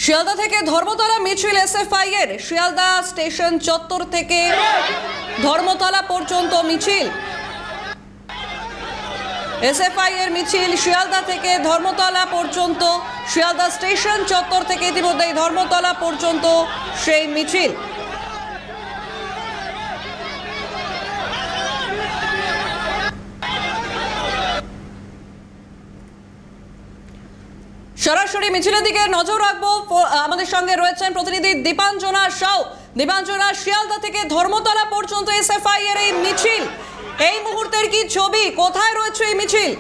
শিয়ালদা থেকে ধর্মতলা মিছিল এসএফআই এর শিয়ালদা স্টেশন চত্বর থেকে ধর্মতলা পর্যন্ত মিছিল। এসএফআই এর মিছিল শিয়ালদা থেকে ধর্মতলা পর্যন্ত, শিয়ালদা স্টেশন চত্বর থেকে ইতিমধ্যেই ধর্মতলা পর্যন্ত সেই মিছিল। সরাসরি মিছিলের দিকে নজর রাখবো। আমাদের সঙ্গে রয়েছেন প্রতিনিধি দীপাঞ্জনা সাউ। দীপাঞ্জনা, শিয়ালদা থেকে ধর্মতলা পর্যন্ত এসএফআই এর এই মিছিল, এই মুহূর্তের কি ছবি, কোথায় রয়েছে এই মিছিল?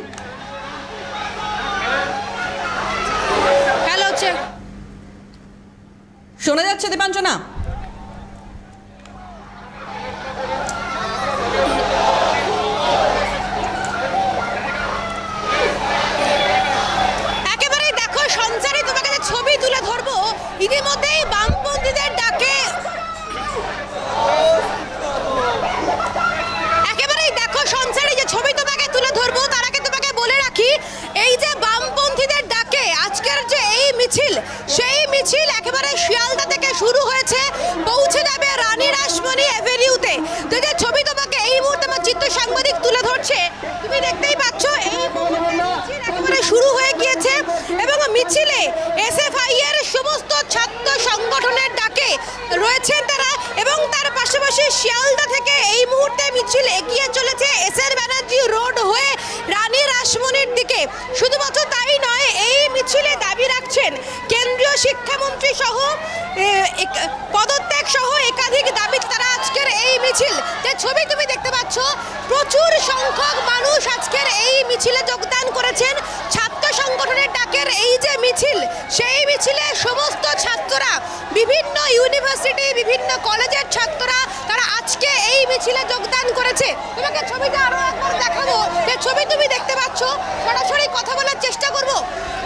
হ্যালো, শোনা যাচ্ছে দীপাঞ্জনা? ছবি তুলে ধরবো। ইতিমধ্যেই বামপন্থীদের ডাকে একেবারেই দেখো সঞ্চারী যে ছবি তোমাকে তুলে ধরবো, তার আগে তোমাকে বলে রাখি এই যে বামপন্থীদের ডাকে আজকের যে এই মিছিল, সেই মিছিল একেবারে শিয়ালদা থেকে শুরু হয়েছে, পৌঁছে যাবে রানী রাসমণি এভিনিউতে। তো যে ছবি তোমাকে এই মুহূর্তে আমার চিত্র সাংবাদিক তুলে ধরছে, তুমি দেখতেই পাচ্ছ এই মিছিল একেবারে শুরু হয়ে গিয়েছে এবং মিছিলে এসএফআই এর সমস্ত ছাত্র সংগঠনের ডাকে রয়েছেন তারা এবং তার পাশাপাশি শিয়ালদা থেকে এই মুহূর্তে মিছিল এগিয়ে চলেছে এসআর ব্যানার্জি রোড হয়ে রানী রাসমণির দিকে। শুধুমাত্র তাই নয়, এই মিছিলে দাবি রাখছেন কেন্দ্রীয় শিক্ষামন্ত্রী সহ পদত্যাগ সহ একাধিক দাবি তারা আজকের এই মিছিল। যে ছবি তুমি দেখতে পাচ্ছ, প্রচুর সংখ্যক মানুষ আজকের এই মিছিলে যোগদান করেছেন। ছাত্র সংগঠনের ডাকের এই যে মিছিল, সেই মিছিলে সমস্ত ছাত্ররা, বিভিন্ন ইউনিভার্সিটি, বিভিন্ন কলেজের ছাত্ররা তারা আজকে এই মিছিলে যোগদান করেছে। তোমাকে ছবিটা আরো একবার দেখাবো। যে ছবি তুমি দেখতে পাচ্ছ, সরাসরি কথা বলার চেষ্টা করব।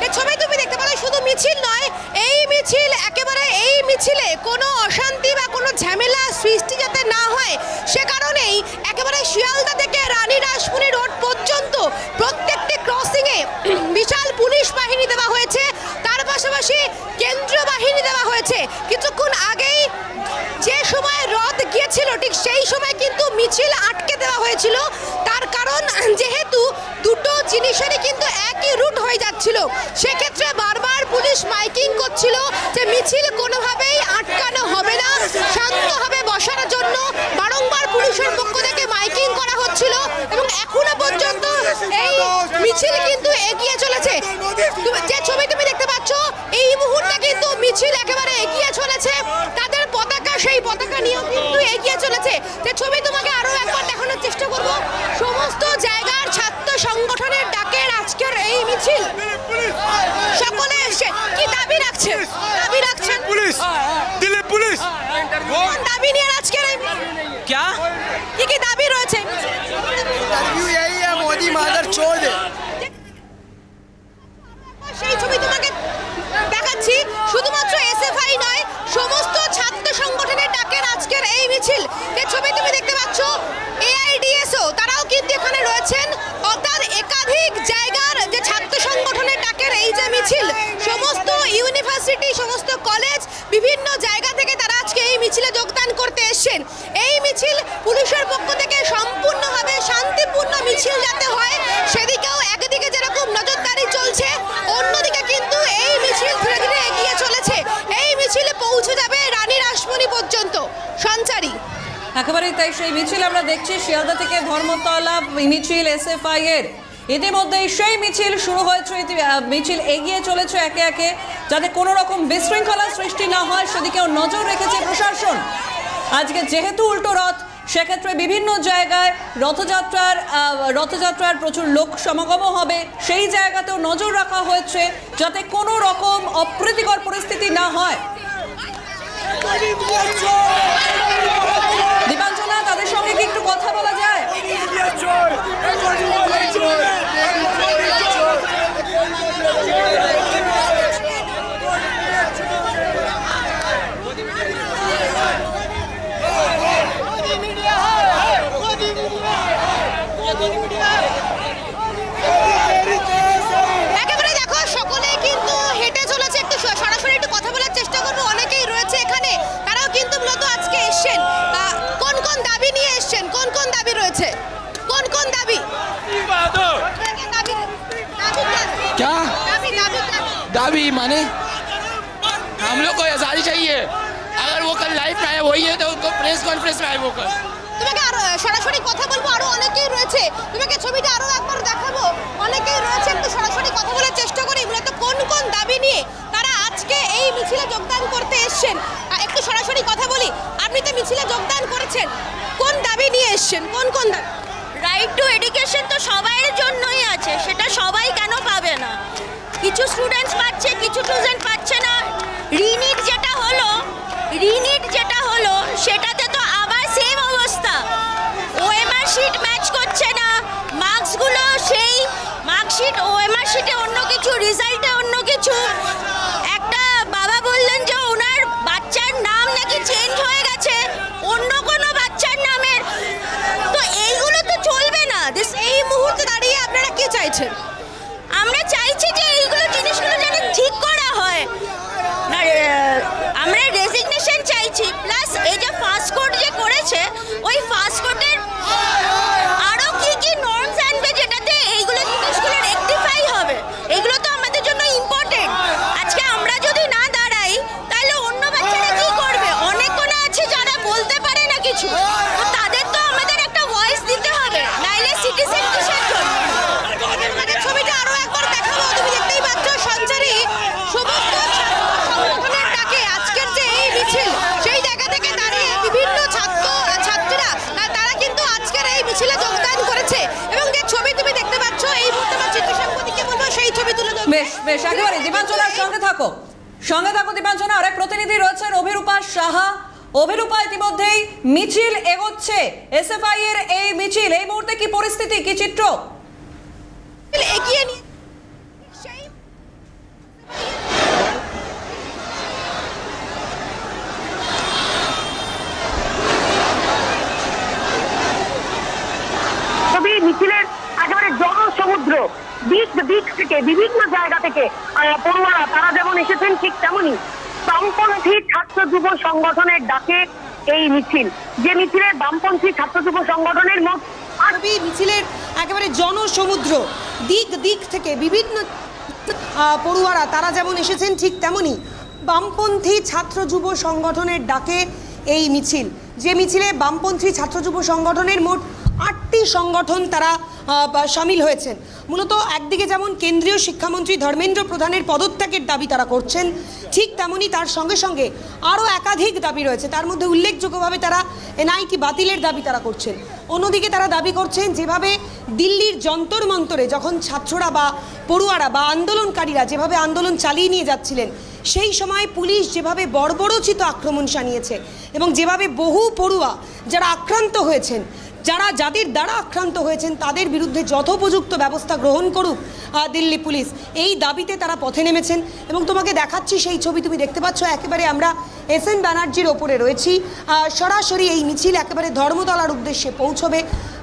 এই ছবি তুমি দেখতে পাচ্ছ, শুধু মিছিল নয়, এই মিছিল একেবারে এই মিছিলে কোনো অশান্তি বা কোনো ঝামেলা সৃষ্টি যাতে না হয় সে কারণেই একেবারে শিয়ালদা থেকে রানী রাসমণি রোড পর্যন্ত প্রত্যেকটি ক্রসিংয়ে বিশাল পুলিশ বাহিনী দেওয়া হয়েছে, তার পাশাপাশি কেন্দ্রীয় বাহিনী দেওয়া হয়েছে। কিছুক্ষণ আগেই যে সময় রথ গিয়েছিল ঠিক সেই সময় কিন্তু মিছিল আটকে দেওয়া হয়েছিল। তার কারণ যেহেতু দুটো জিনিসেরই কিন্তু একই রুট হয়ে যাচ্ছিল, সেক্ষেত্রে বারবার পুলিশ মাইকিং করছিল যে মিছিল কোনোভাবেই আটকানো হবে না, শান্তভাবে বসার জন্য বারংবার পুলিশের পক্ষ থেকে মাইকিং করা হচ্ছিল এবং এখনো পর্যন্ত এই মিছিল কিন্তু এগিয়ে চলেছে। যে ছবি তুমি দেখতে পাচ্ছ, এই মুহূর্তে কিন্তু মিছিল একেবারে এগিয়ে চলেছে, তাদের পতাকা, সেই পতাকা নিয়েও কিন্তু এগিয়ে চলেছে। যে ছবি তোমাকে আরো একবার দেখানোর চেষ্টা করব। সমস্ত জায়গার ছাত্র সংগঠনের ডাকের আজকের এই মিছিল, সকলে এসে কি দাবি রাখছেন? पुलिस, दिल्ली पुलिस কোন দাবি নিয়ে আজকের এই क्या কি দাবি রয়েছে? इंटरव्यू यही है, मोदी मादर चोद है। সেই ছবি তোমাকে দেখাচ্ছি। শুধুমাত্র এসএফআই নয়, সমস্ত ছাত্র সংগঠনের ডাকের আজকের এই মিছিল। যে ছবি তুমি দেখতে পাচ্ছ, এআইডিএসও তারাও কিন্তু এখানে রয়েছেন। অর্থাৎ একাধিক জায়গার যে ছাত্র সংগঠনের ডাকের এই যে মিছিল, সমস্ত ইউনিভার্সিটি, সমস্ত কলেজ, বিভিন্ন জায়গা থেকে তারা আজকে এই মিছিলে যোগদান করতে এসেছেন। এই মিছিল পুলিশের পক্ষ থেকে সম্পূর্ণভাবে শান্তিপূর্ণ মিছিল যাতে হয় সেদিকেও একদিকে যেরকম নজরদারি চলছে, অন্যদিকে কিন্তু এই মিছিল ধীরে ধীরে এগিয়ে চলেছে। এই মিছিলে পৌঁছে যাবে রানী রাসমণি পর্যন্ত। সঞ্চারী একেবারেই তাই, সেই মিছিল আমরা দেখছি শিয়ালদা থেকে ধর্মতলা মিছিল এসএফআই এর। ইতিমধ্যেই সেই মিছিল শুরু হয়েছে, মিছিল এগিয়ে চলেছে একে একে, যাতে কোনো রকম বিশৃঙ্খলা সৃষ্টি না হয় সেদিকেও নজর রেখেছে প্রশাসন। আজকে যেহেতু উল্টো রথ, সেক্ষেত্রে বিভিন্ন জায়গায় রথযাত্রার প্রচুর লোক সমাগম হবে, সেই জায়গাতেও নজর রাখা হয়েছে যাতে কোনো রকম অপ্রীতিকর পরিস্থিতি না হয়। দীপাঞ্জনা, তাদের সঙ্গে কি একটু কথা বলা যায়? একেবারে দেখো, সকলেই কিন্তু হেঁটে চলেছে। একটু সরাসরি একটু কথা বলার अभी माने हम लोग को आज़ादी चाहिए। अगर वो कल लाइफ में आए वही है तो उनको प्रेस कॉन्फ्रेंस में आए वो कल। তোমাকে আরো সরাসরি কথা বলবো, আরো অনেকেই রয়েছে, তোমাকে ছবিটা আরো একবার দেখাবো, অনেকেই রয়েছে, একটু সরাসরি কথা বলার চেষ্টা করি মূলত কোন কোন দাবি নিয়ে তারা আজকে এই মিছিলে যোগদান করতে এসেছেন। একটু সরাসরি কথা বলি, আপনি তো মিছিলে যোগদান করেছেন, কোন দাবি নিয়ে এসেছেন, কোন কোন দাবি? রাইট টু এডুকেশন তো সবার জন্যই আছে, সেটা সবাই কেন পাবে না? কিছু স্টুডেন্টস পাচ্ছে, কিছু স্টুডেন্ট পাচ্ছে না। রিনিট যেটা হলো সেটাতে তো আবার সেম অবস্থা, ওএমআর শিট ম্যাচ করছে না, মার্কসগুলো সেই মার্কশিট ওএমআর শিটে অন্য কিছু, রেজাল্টে অন্য কিছু। একটা বাবা বললেন যে ওনার বাচ্চার নাম নাকি চেঞ্জ হয়ে গেছে অন্য কোনো বাচ্চার নামের। তো এইগুলো তো চলবে না। এই মুহূর্তে দাঁড়িয়ে আপনারা কি চাইছেন? আমরা চাইছি যে এইগুলো জিনিসগুলো যেন ঠিক করা হয় না। আমরা রেজিগনেশন চাইছি, প্লাস এই যে ফাস্ট কোড যে করেছে ওই ফাস্ট কোডের আরও কি কি নর্মস আনবে যেটাতে এইগুলো জিনিসগুলো রেকটিফাই হবে। এগুলো তো আমাদের জন্য ইম্পর্টেন্ট। আজকে আমরা যদি না দাঁড়াই তাহলে অন্য বাচ্চারা কি করবে? অনেক কোনো আছে যারা বলতে পারে না কিছু, তো তাদের তো আমাদের একটা ভয়েস দিতে হবে, নাইলে সিটিজেন কিসের জন্য? তোমাদের ছবিটা আরো একবার দেখাবো, তুমি দেখতেই পাচ্ছ সঞ্চারী সমস্ত সংগঠনের ডাকে আজকের যে এই মিছিল, সেই জায়গা থেকে দাঁড়িয়ে বিভিন্ন ছাত্রীরা তারা কিন্তু আজকের এই মিছিলে যোগদান করেছে। এবং যে ছবি তুমি দেখতে পাচ্ছ এই মুহূর্তে আমার চিত্রসম্পদকে বলবো সেই ছবি তুলে ধরতে। বেশ বেশ, একেবারে দীপাঞ্জনার সঙ্গে থাকো দীপাঞ্জনা। আরেক প্রতিনিধি রয়েছেন অভিরূপা সাহা। অভিরূপা, ইতিমধ্যেই মিছিল এগোচ্ছে, এসএফআই এর এই মিছিল, এই মুহূর্তে কি পরিস্থিতি, কি চিত্র? এগিয়ে নিয়ে সেই ছবি মিছিলের একেবারে জনসমুদ্র, দিক দিক থেকে বিভিন্ন জায়গা থেকে পড়ুয়ারা তারা যেমন এসেছেন ঠিক তেমনই বামপন্থী ছাত্র যুব সংগঠনের ডাকে এই মিছিল, যে মিছিলে বামপন্থী ছাত্র যুব সংগঠনের মোট আরবি মিছিলের একেবারে জনসমুদ্র, দিক দিক থেকে বিভিন্ন পড়ুয়ারা তারা যেমন এসেছেন ঠিক তেমনই বামপন্থী ছাত্র যুব সংগঠনের ডাকে এই মিছিল, যে মিছিলে বামপন্থী ছাত্র যুব সংগঠনের মোট 8টি সংগঠন তারা সামিল হয়েছেন। মূলত একদিকে যেমন কেন্দ্রীয় শিক্ষামন্ত্রী ধর্মেন্দ্র প্রধানের পদত্যাগের দাবি তারা করছেন, ঠিক তেমনই তার সঙ্গে সঙ্গে আরও একাধিক দাবি রয়েছে। তার মধ্যে উল্লেখযোগ্যভাবে তারা এনআইটি বাতিলের দাবি তারা করছেন। অন্যদিকে তারা দাবি করছেন যেভাবে দিল্লির যন্তর মন্তরে যখন ছাত্ররা বা পড়ুয়ারা বা আন্দোলনকারীরা যেভাবে আন্দোলন চালিয়ে নিয়ে যাচ্ছিলেন, সেই সময় পুলিশ যেভাবে বর্বরোচিত আক্রমণ শানিয়েছে এবং যেভাবে বহু পড়ুয়া যারা আক্রান্ত হয়েছেন, যাদের দ্বারা আক্রান্ত হয়েছেন তাদের বিরুদ্ধে যথোপযুক্ত ব্যবস্থা গ্রহণ করুক দিল্লি পুলিশ, এই দাবিতে তারা পথে নেমেছেন। এবং তোমাকে দেখাচ্ছি সেই ছবি, তুমি দেখতে পাচ্ছ একেবারে আমরা এসএন ব্যানার্জির ওপরে রয়েছি। সরাসরি এই মিছিল একেবারে ধর্মতলার উদ্দেশ্যে পৌঁছবে।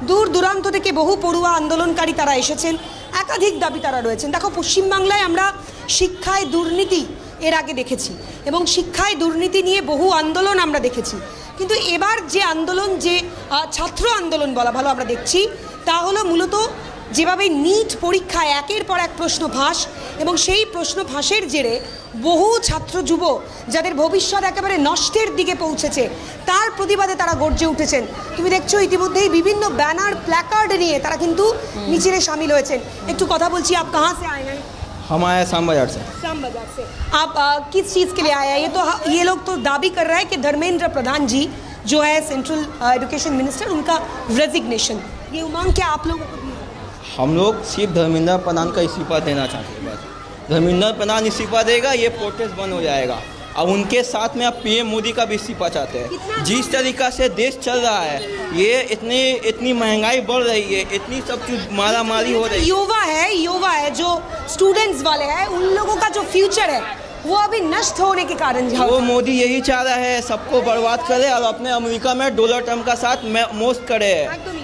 দূর দূরান্ত থেকে বহু পড়ুয়া আন্দোলনকারী তারা এসেছেন, একাধিক দাবি তারা রয়েছেন। দেখো, পশ্চিমবাংলায় আমরা শিক্ষায় দুর্নীতি এর আগে দেখেছি এবং শিক্ষায় দুর্নীতি নিয়ে বহু আন্দোলন আমরা দেখেছি, কিন্তু এবার যে আন্দোলন, যে ছাত্র আন্দোলন বলা ভালো আমরা দেখছি, তা হলো মূলত যেভাবে নিট পরীক্ষায় একের পর এক প্রশ্ন ফাঁস এবং সেই প্রশ্ন ফাঁসের জেরে বহু ছাত্র যুব যাদের ভবিষ্যৎ একেবারে নষ্টের দিকে পৌঁছেছে, তার প্রতিবাদে তারা গর্জে উঠেছেন। তুমি দেখছো ইতিমধ্যেই বিভিন্ন ব্যানার প্ল্যাকার্ড নিয়ে তারা কিন্তু মিছিলে সামিল হয়েছেন। একটু কথা বলছি, আপ কাহা সে আয়ে হ্যাঁ? हम आए शाम बाजार से। शाम बाजार से। आप किस चीज़ के लिए आए हैं? ये लोग तो दावी कर रहा है कि धर्मेंद्र प्रधान जी जो है सेंट्रल एजुकेशन मिनिस्टर, उनका रेजिग्नेशन, ये मांग क्या आप लोगों को दी? हम लोग सिर्फ धर्मेंद्र प्रधान का इस्तीफा देना चाहते हैं बस। धर्मेंद्र प्रधान इस्तीफा देगा, ये प्रोटेस्ट बंद हो जाएगा। अब उनके साथ में अब पीएम मोदी का भी इस्तीफा चाहते हैं। जिस तरीका से देश चल रहा है, ये इतनी महंगाई बढ़ रही है, इतनी सब चीज मारा मारी हो रही है। युवा है जो स्टूडेंट्स वाले हैं, उन लोगों का जो फ्यूचर है वो अभी नष्ट होने के कारण वो मोदी यही चाह रहा है, सबको बर्बाद करे और अपने अमेरिका में डोनाल्ड ट्रम्प का साथ मोस्ट करे,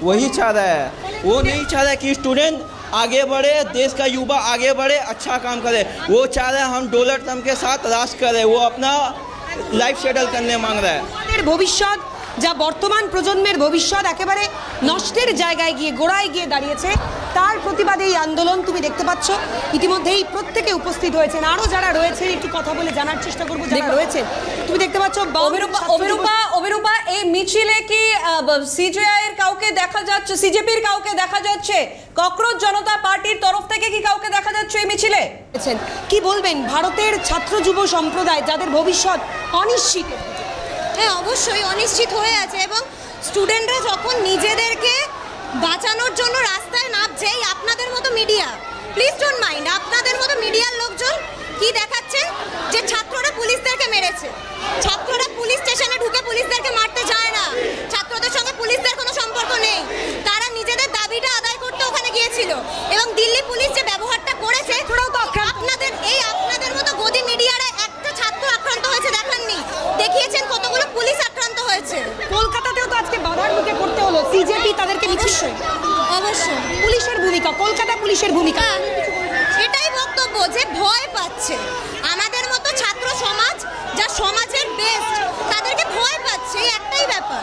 वही चाह रहा है। वो नहीं चाह रहा है कि स्टूडेंट आगे बढ़े, देश का युवा आगे बढ़े, अच्छा काम करे। वो चाह रहे हैं हम डोनाल्ड ट्रम्प के साथ राज करें, वो अपना लाइफ सेटल करने मांग रहा है। ভবিষ্যৎ যা বর্তমান প্রজন্মের ভবিষ্যৎ একেবারে নষ্টের জায়গায় গিয়ে গোড়ায় গিয়ে দাঁড়িয়েছে, তার প্রতিবাদে এই আন্দোলন তুমি দেখতে পাচ্ছ। ইতিমধ্যেই প্রত্যেকে উপস্থিত হয়েছেন, আরও যারা রয়েছেন একটু কথা বলে জানার চেষ্টা করবো যারা রয়েছেন। তুমি দেখতে পাচ্ছ অভিরূপা এই মিছিলে কি সিজেআই এর কাউকে দেখা যাচ্ছে, সিজেপির কাউকে দেখা যাচ্ছে, ককরোচ জনতা পার্টির তরফ থেকে কি কাউকে দেখা যাচ্ছে এই মিছিলে? কি বলবেন ভারতের ছাত্র যুব সম্প্রদায় যাদের ভবিষ্যৎ অনিশ্চিত? হ্যাঁ, অবশ্যই অনিশ্চিত হয়ে আছে, এবং স্টুডেন্টরা যখন নিজেদেরকে বাঁচানোর জন্য রাস্তায় নামছে, এই আপনাদের মতো মিডিয়া, প্লিজ ডোন্ট মাইন্ড, আপনাদের মতো মিডিয়ার লোকজন কি দেখাচ্ছে যে ছাত্ররা পুলিশদেরকে মেরেছে। ছাত্ররা পুলিশ স্টেশনে ঢুকে পুলিশদেরকে মারতে যায় না, ছাত্রদের সঙ্গে পুলিশদের কোনো সম্পর্ক নেই, তারা নিজেদের দাবিটা আদায় করতে ওখানে গিয়েছিল। এবং দিল্লি পুলিশ যে ব্যবহারটা করেছে, আপনাদের মতো গদি মিডিয়ারা একটা ছাত্র আক্রান্ত হয়েছে দেখাননি, দেখিয়েছেন কতগুলো পুলিশ আক্রান্ত হয়েছে। কলকাতাতেও তো আজকে বাধার মুখে পড়তে হলো, সিজেপি তাদেরকে অবশ্যই পুলিশের ভূমিকা, কলকাতা পুলিশের ভূমিকা, এটাই বক্তব্য যে ভয় পাচ্ছে আমাদের মতো ছাত্র সমাজ, যা সমাজের বেস্ট, তাদেরকে ভয় পাচ্ছে, এই একটাই ব্যাপার।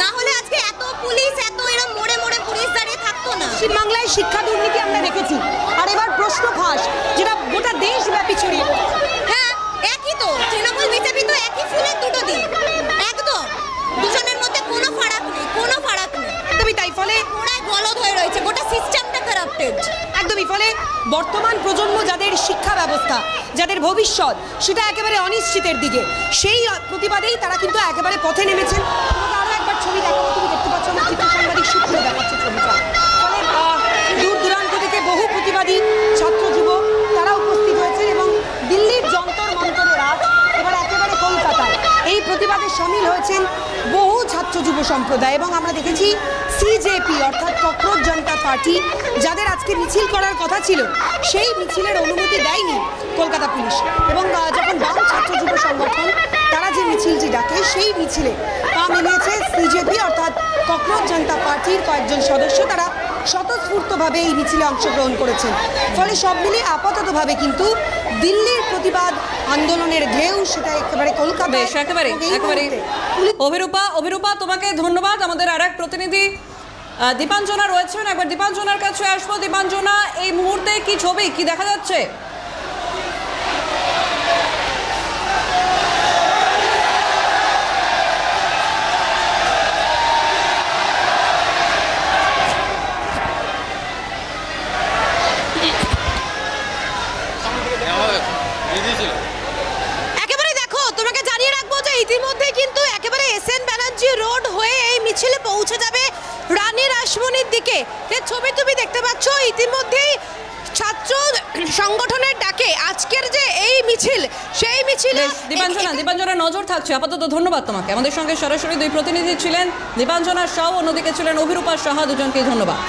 না হলে আজকে এত পুলিশ, এত এরকম মোড়ে মোড়ে পুলিশ দাঁড়িয়ে থাকতো না। পশ্চিমবাংলায় শিক্ষা দুর্নীতি আমরা দেখেছি, আর এবার প্রশ্ন ফাঁস যেটা গোটা দেশব্যাপী ছড়িয়ে পড়েছে। হ্যাঁ, একই তো, তৃণমূল বিজেপি তো একই ফুলের দুটো দিক, একদম দুজনের মধ্যে কোনো ফারাক নেই, কোনো ফারাক নেই। একদমই তাই, ফলে পুরাই গলদ হয়ে রয়েছে, গোটা সিস্টেমটা কারাপ্টেড। একদমই, ফলে বর্তমান প্রজন্ম যাদের শিক্ষা ব্যবস্থা, যাদের ভবিষ্যৎ সেটা একেবারে অনিশ্চিতের দিকে, সেই প্রতিবাদেই তারা কিন্তু একেবারে পথে নেমেছেন। তোমাকে আরও একবার ছবি দেখাবো, তুমি দেখতে পাচ্ছ আমার চিত্র সাংবাদিক সূত্র দেখাচ্ছে ছবিটা। ফলে দূর দূরান্ত থেকে বহু প্রতিবাদী ছাত্র যুব তারা উপস্থিত হয়েছেন, এবং দিল্লির যন্তর মন্তরের রাত এবার একেবারে কলকাতায় এই প্রতিবাদে সামিল হয়েছেন বহু ছাত্র যুব সম্প্রদায়। এবং আমরা দেখেছি সিজেপি অর্থাৎ ককরোচ জনতা পার্টি, যাদের আজকে মিছিল করার কথা ছিল, সেই মিছিলের অনুমতি দেয়নি কলকাতা পুলিশ। এবং যখন বাম ছাত্র যুব সংগঠন তারা যে মিছিলটি ডাকে, সেই মিছিলে পা মিলিয়েছে সিজেপি অর্থাৎ ককরোচ জনতা পার্টির কয়েকজন সদস্য, তারা স্বতঃস্ফূর্তভাবে এই মিছিলে অংশগ্রহণ করেছেন। ফলে সব মিলিয়ে আপাততভাবে কিন্তু দিল্লির প্রতিবাদ আন্দোলনের ঢেউ সেটা একেবারে কলকাতায়। একেবারে অভিরূপা তোমাকে ধন্যবাদ। আমাদের আর এক প্রতিনিধি দীপাঞ্জনা রয়েছেন, একবার দীপাঞ্জনার কাছে আসবো। দীপাঞ্জনা, এই মুহূর্তে কি ছবি, কি দেখা যাচ্ছে? একেবারে দেখো, তোমাকে জানিয়ে রাখবো যে ইতিমধ্যে কিন্তু একেবারে এসএন ব্যানার্জি রোড হয়ে এই মিছিলে পৌঁছে যাবে রানী রাসমণির দিকে। যে ছবি তুমি দেখতে পাচ্ছ, ইতিমধ্যেই ছাত্র সংগঠনের ডাকে আজকের যে এই মিছিল, সেই মিছিলে দীপাঞ্জনা নজর থাকছে আপাতত। ধন্যবাদ তোমাকে। আমাদের সঙ্গে সরাসরি দুই প্রতিনিধি ছিলেন, দীপাঞ্জনা সাউ, অন্যদিকে ছিলেন অভিরূপা সাহা, দুজনকেই ধন্যবাদ।